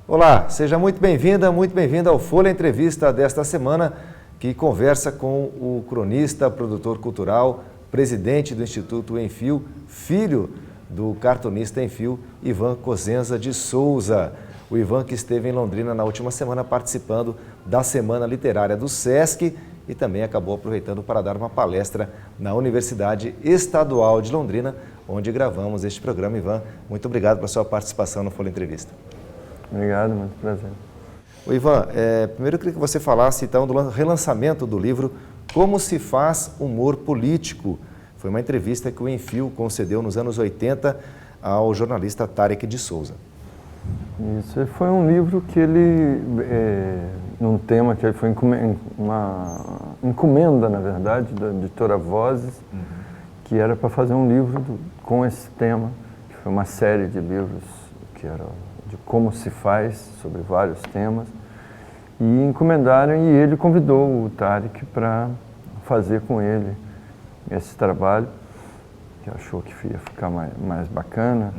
Olá, seja muito bem-vinda, muito bem-vindo ao Folha Entrevista desta semana, que conversa com o cronista, produtor cultural, presidente do Instituto Enfio, filho do cartunista Enfio, Ivan Cosenza de Souza. O Ivan que esteve em Londrina na última semana participando da Semana Literária do SESC e também acabou aproveitando para dar uma palestra na Universidade Estadual de Londrina, onde gravamos este programa. Ivan, muito obrigado pela sua participação no Folha Entrevista. Obrigado, muito prazer. Ivan, primeiro eu queria que você falasse então do relançamento do livro Como se faz humor político. Foi uma entrevista que o Enfio concedeu nos anos 80 ao jornalista Tarek de Souza. Isso, foi um livro que ele, num tema que ele foi uma encomenda, na verdade, da editora Vozes, que era para fazer um livro com esse tema, que foi uma série de livros que era de como se faz, sobre vários temas, e encomendaram, e ele convidou o Tarek para fazer com ele esse trabalho, que achou que ia ficar mais bacana,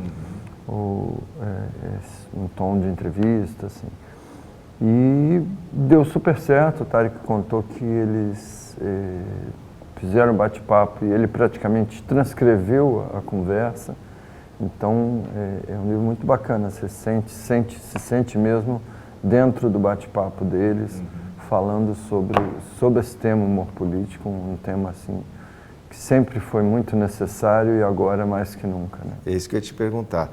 um tom de entrevista, assim. E deu super certo. O Tarek contou que eles fizeram um bate-papo e ele praticamente transcreveu a conversa. Então, é um livro muito bacana, você se sente mesmo dentro do bate-papo deles, falando sobre esse tema, humor político, um tema assim, que sempre foi muito necessário e agora mais que nunca, né? É isso que eu ia te perguntar.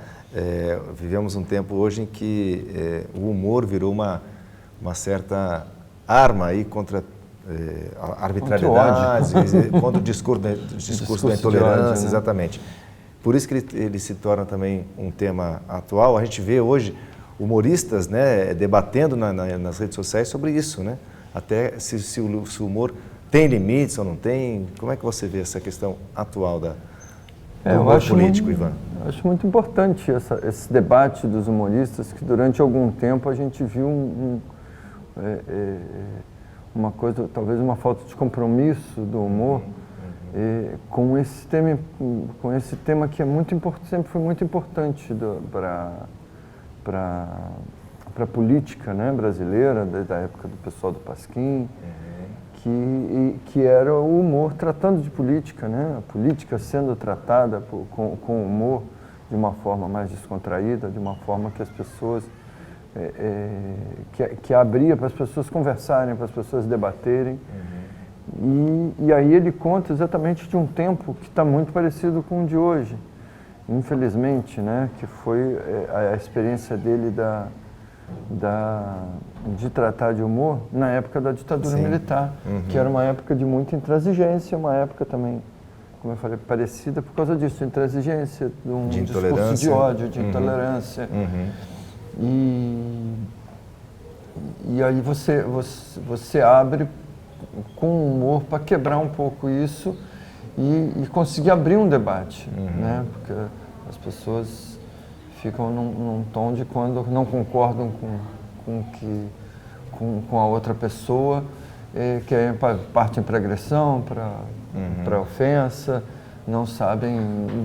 Vivemos um tempo hoje em que o humor virou uma certa arma aí contra a arbitrariedade, contra o discurso da intolerância, ódio, né? Exatamente. Por isso que ele se torna também um tema atual. A gente vê hoje humoristas, né, debatendo nas redes sociais sobre isso, né? Até se o humor tem limites ou não tem. Como é que você vê essa questão atual do humor político, Ivan? Eu acho muito importante esse debate dos humoristas, que durante algum tempo a gente viu uma coisa, talvez uma falta de compromisso do humor, com esse tema que é muito importante, sempre foi muito importante para a política, né, brasileira, desde a época do pessoal do Pasquim, que era o humor tratando de política, né, a política sendo tratada com humor de uma forma mais descontraída, de uma forma que as pessoas que abria para as pessoas conversarem, para as pessoas debaterem. E aí ele conta exatamente de um tempo que está muito parecido com o de hoje, infelizmente, né? Que foi a experiência dele de tratar de humor na época da ditadura militar, que era uma época de muita intransigência, uma época também, como eu falei, parecida por causa disso, de intransigência, de um discurso de ódio, de intolerância. E aí você abre com humor para quebrar um pouco isso e conseguir abrir um debate, né? Porque as pessoas ficam num tom de quando não concordam com a outra pessoa, que partem para agressão, para ofensa, não sabem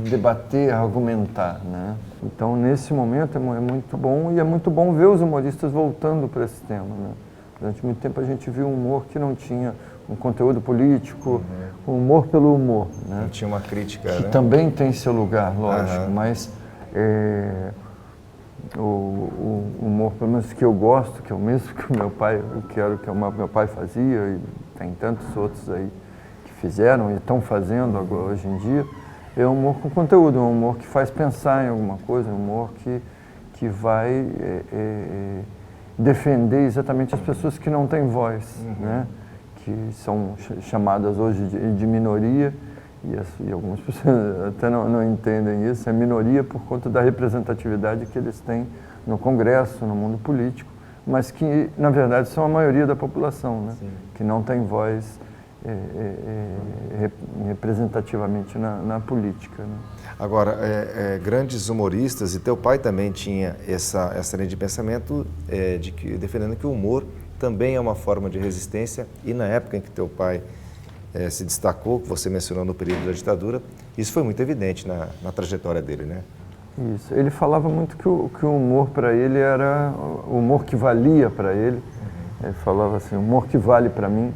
debater, argumentar, né? Então, nesse momento é muito bom, e é muito bom ver os humoristas voltando para esse tema, né? Durante muito tempo a gente viu um humor que não tinha um conteúdo político, um humor pelo humor, né? Não tinha uma crítica, que né? Também tem seu lugar, lógico, mas o humor, pelo menos que eu gosto, que é o mesmo que o meu pai, meu pai fazia, e tem tantos outros aí que fizeram e estão fazendo agora, hoje em dia, é um humor com conteúdo, um humor que faz pensar em alguma coisa, um humor que vai defender exatamente as pessoas que não têm voz, né? Que são chamadas hoje de minoria, e algumas pessoas até não entendem isso, é minoria por conta da representatividade que eles têm no Congresso, no mundo político, mas que, na verdade, são a maioria da população, né? Que não tem voz representativamente na política, né? Agora, grandes humoristas, e teu pai também tinha essa linha de pensamento defendendo que o humor também é uma forma de resistência, e na época em que teu pai se destacou, que você mencionou no período da ditadura, isso foi muito evidente na trajetória dele, né? Isso. Ele falava muito que o humor para ele era o humor que valia para ele. Ele falava assim, o humor que vale para mim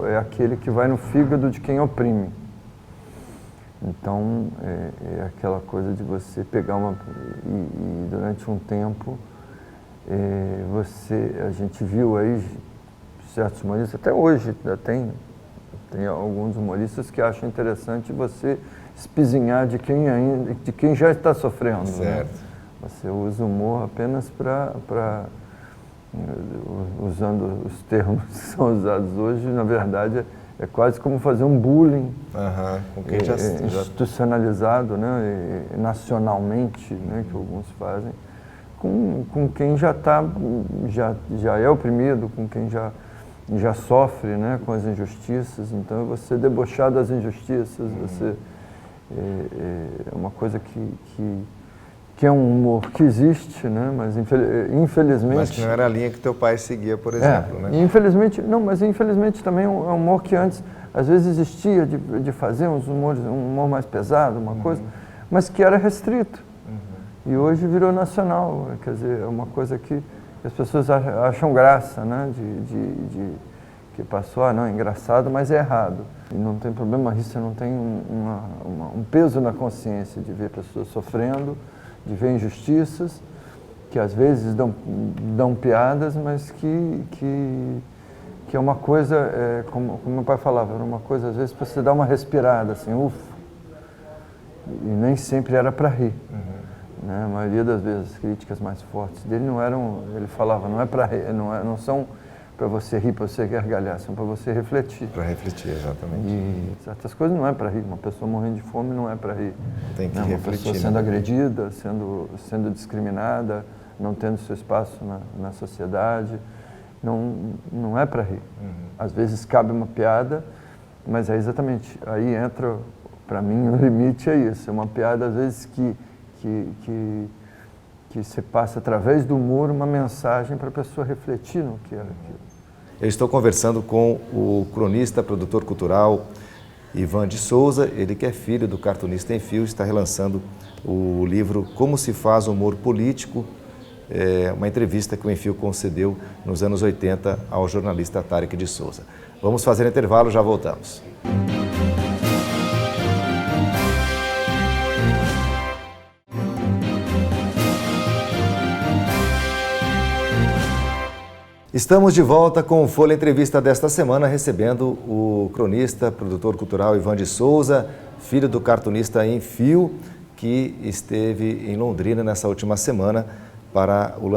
é aquele que vai no fígado de quem oprime. Então, é aquela coisa de você pegar e durante um tempo, a gente viu aí certos humoristas, até hoje tem alguns humoristas que acham interessante você espizinhar de quem já está sofrendo. Certo. Né? Você usa o humor apenas para usando os termos que são usados hoje, na verdade é quase como fazer um bullying com quem já institucionalizado, né, nacionalmente, né, que alguns fazem, com quem já é oprimido, com quem já sofre, né, com as injustiças. Então você debochar das injustiças, você é uma coisa que é um humor que existe, né? Mas infelizmente... Mas que não era a linha que teu pai seguia, por exemplo, né? Infelizmente também é um humor que antes, às vezes existia de fazer um humor mais pesado, uma coisa, mas que era restrito. E hoje virou nacional, quer dizer, é uma coisa que as pessoas acham graça, né? Que passou, não, é engraçado, mas é errado. E não tem problema, isso não tem um peso na consciência de ver pessoas sofrendo, de ver injustiças, que às vezes dão piadas, mas que é uma coisa, como meu pai falava, era uma coisa, às vezes, para você dar uma respirada, assim, ufa. E nem sempre era para rir. Né? A maioria das vezes, as críticas mais fortes dele não eram, ele falava, não é para rir, não são para você rir, para você gargalhar, são para você refletir. Para refletir, exatamente. E certas coisas não é para rir, uma pessoa morrendo de fome não é para rir. Tem que refletir. refletir. Uma pessoa sendo agredida, sendo discriminada, não tendo seu espaço na sociedade, não é para rir. Às vezes cabe uma piada, mas é exatamente, aí entra, para mim, o limite é isso, é uma piada às vezes que você passa através do humor uma mensagem para a pessoa refletir no que era aquilo. Eu estou conversando com o cronista, produtor cultural Ivan de Souza, ele que é filho do cartunista em fio, está relançando o livro Como se faz humor político, uma entrevista que o Enfio concedeu nos anos 80 ao jornalista Tarek de Souza. Vamos fazer intervalo, já voltamos. Estamos de volta com o Folha Entrevista desta semana, recebendo o cronista, produtor cultural Ivan de Souza, filho do cartunista em fio, que esteve em Londrina nessa última semana para o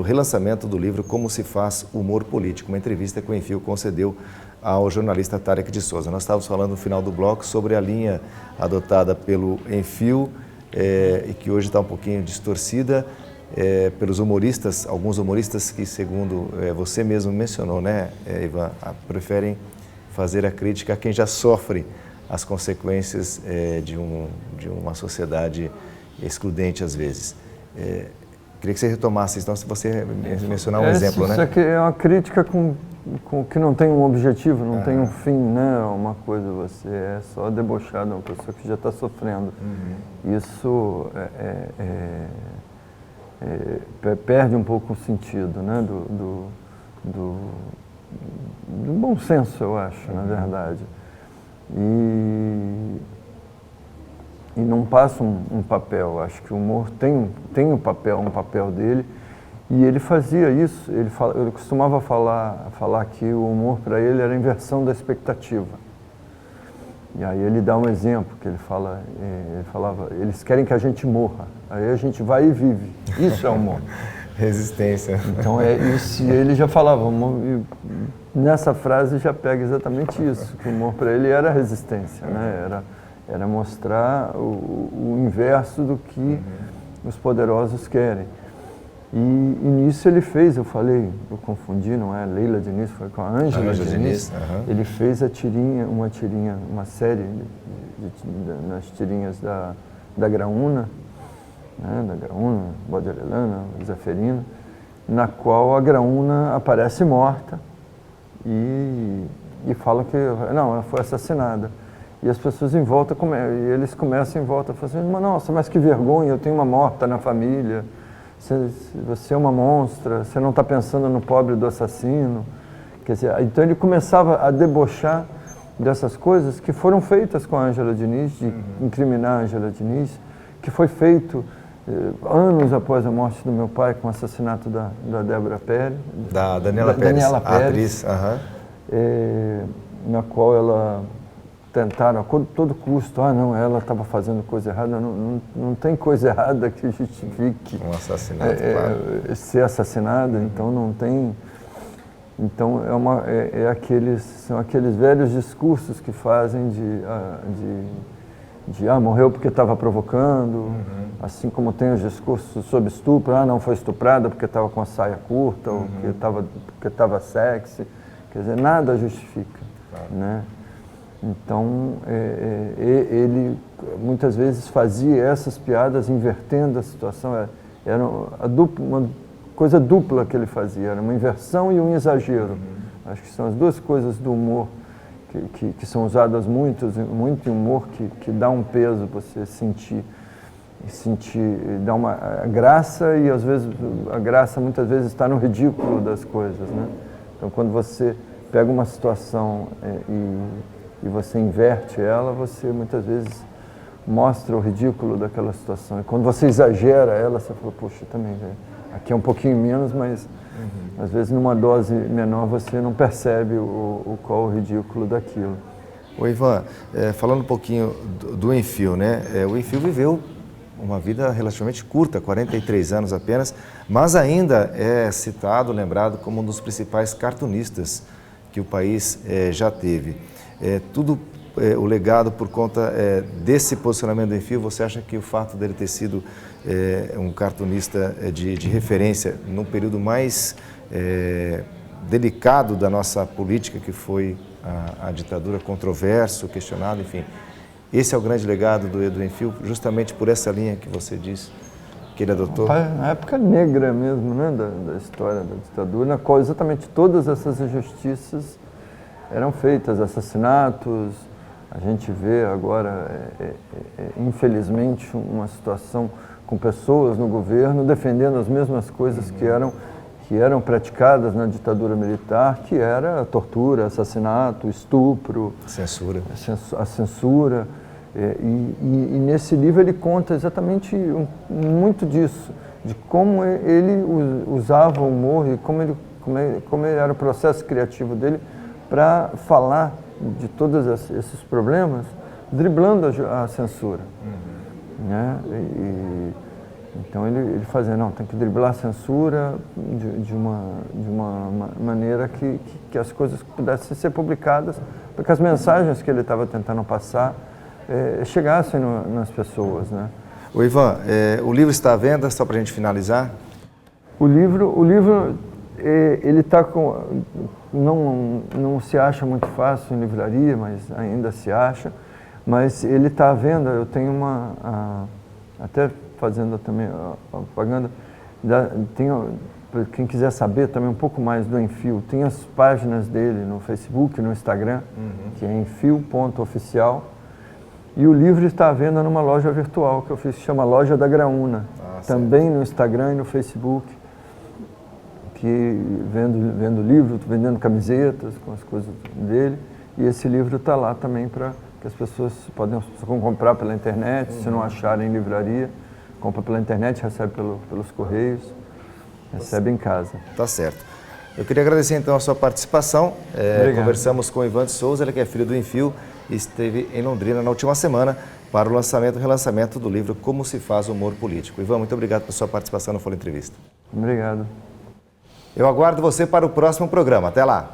relançamento do livro Como se faz humor político, uma entrevista que o Enfio concedeu ao jornalista Tarek de Souza. Nós estávamos falando no final do bloco sobre a linha adotada pelo Enfio e que hoje está um pouquinho distorcida, pelos humoristas, alguns humoristas que, segundo você mesmo mencionou, né, Ivan, preferem fazer a crítica a quem já sofre as consequências de uma sociedade excludente, às vezes. Queria que você retomasse, então, se você mencionar um exemplo, né? Isso aqui é uma crítica que não tem um objetivo, não tem um fim, né? Uma coisa, você é só debochar de uma pessoa que já está sofrendo. Isso perde um pouco o sentido, né, do bom senso, eu acho, na verdade. E não passa um papel. Acho que o humor tem um papel dele, e ele fazia isso. Ele costumava falar que o humor para ele era a inversão da expectativa. E aí ele dá um exemplo, que ele falava, eles querem que a gente morra, aí a gente vai e vive. Isso é humor. Resistência. Então isso, e ele já falava, nessa frase já pega exatamente isso, que o humor para ele era resistência, né? Era mostrar o inverso do que os poderosos querem. E nisso ele fez, eu confundi, não é Leila Diniz, foi com a Ângela Diniz. Ele fez uma série nas tirinhas da Graúna, né, da Graúna, Baudelaire, Zeferino, na qual a Graúna aparece morta e fala que, não, ela foi assassinada. E as pessoas em volta, e eles começam em volta, falando assim, nossa, mas que vergonha, eu tenho uma morta na família, você é uma monstra, você não está pensando no pobre do assassino. Quer dizer, então ele começava a debochar dessas coisas que foram feitas com a Ângela Diniz, de incriminar a Ângela Diniz, que foi feito anos após a morte do meu pai, com o assassinato da Débora Pérez. Da Daniela Pérez, a atriz. Na qual ela tentaram a todo custo, não, ela estava fazendo coisa errada, não tem coisa errada que justifique um assassinato, claro. Ser assassinada, então não tem. Então são aqueles velhos discursos que fazem de morreu porque estava provocando, assim como tem os discursos sobre estupro, não foi estuprada porque estava com a saia curta, ou porque estava sexy, quer dizer, nada justifica, né? Então, ele muitas vezes fazia essas piadas invertendo a situação, era uma coisa dupla que ele fazia, era uma inversão e um exagero. Acho que são as duas coisas do humor que são usadas muito em humor, que dá um peso para você sentir, dá uma graça, e às vezes a graça muitas vezes está no ridículo das coisas, né? Então, quando você pega uma situação e você inverte ela, você muitas vezes mostra o ridículo daquela situação. E quando você exagera ela, você fala, poxa, também, aqui é um pouquinho menos, mas às vezes numa dose menor você não percebe qual o ridículo daquilo. Ô Ivan, falando um pouquinho do Enfio, né? O Enfio viveu uma vida relativamente curta, 43 anos apenas, mas ainda é citado, lembrado como um dos principais cartunistas que o país já teve. O legado por conta desse posicionamento do Enfio, você acha que o fato dele ter sido um cartunista de referência num período mais delicado da nossa política, que foi a ditadura, controverso, questionado, enfim, esse é o grande legado do Enfio, justamente por essa linha que você disse que ele adotou? Na época negra mesmo, né, da história da ditadura, na qual exatamente todas essas injustiças eram feitas, assassinatos. A gente vê agora, infelizmente, uma situação com pessoas no governo defendendo as mesmas coisas que eram praticadas na ditadura militar, que era a tortura, assassinato, estupro, censura. A censura. E nesse livro ele conta exatamente muito disso, de como ele usava o humor e como era o processo criativo dele para falar de todos esses problemas, driblando a censura. Né? Então ele fazia, tem que driblar a censura de uma maneira que as coisas pudessem ser publicadas, para que as mensagens que ele estava tentando passar chegassem nas pessoas. Né? O Ivan, o livro está à venda, só para a gente finalizar? O livro ele está com... Não se acha muito fácil em livraria, mas ainda se acha. Mas ele está à venda, eu tenho até fazendo também a propaganda, para quem quiser saber também um pouco mais do Enfio, tem as páginas dele no Facebook, no Instagram, que é enfio.oficial. E o livro está à venda numa loja virtual que eu fiz, que chama Loja da Graúna, também no Instagram e no Facebook, que vendo livro, vendendo camisetas com as coisas dele, e esse livro está lá também para que as pessoas podem comprar pela internet, se não acharem em livraria, compra pela internet, recebe pelos correios, recebe em casa. Tá certo. Eu queria agradecer então a sua participação. Conversamos com o Ivan de Souza, ele que é filho do Enfio, e esteve em Londrina na última semana para o relançamento do livro Como se faz o humor político. Ivan, muito obrigado pela sua participação no Folha Entrevista. Obrigado. Eu aguardo você para o próximo programa. Até lá!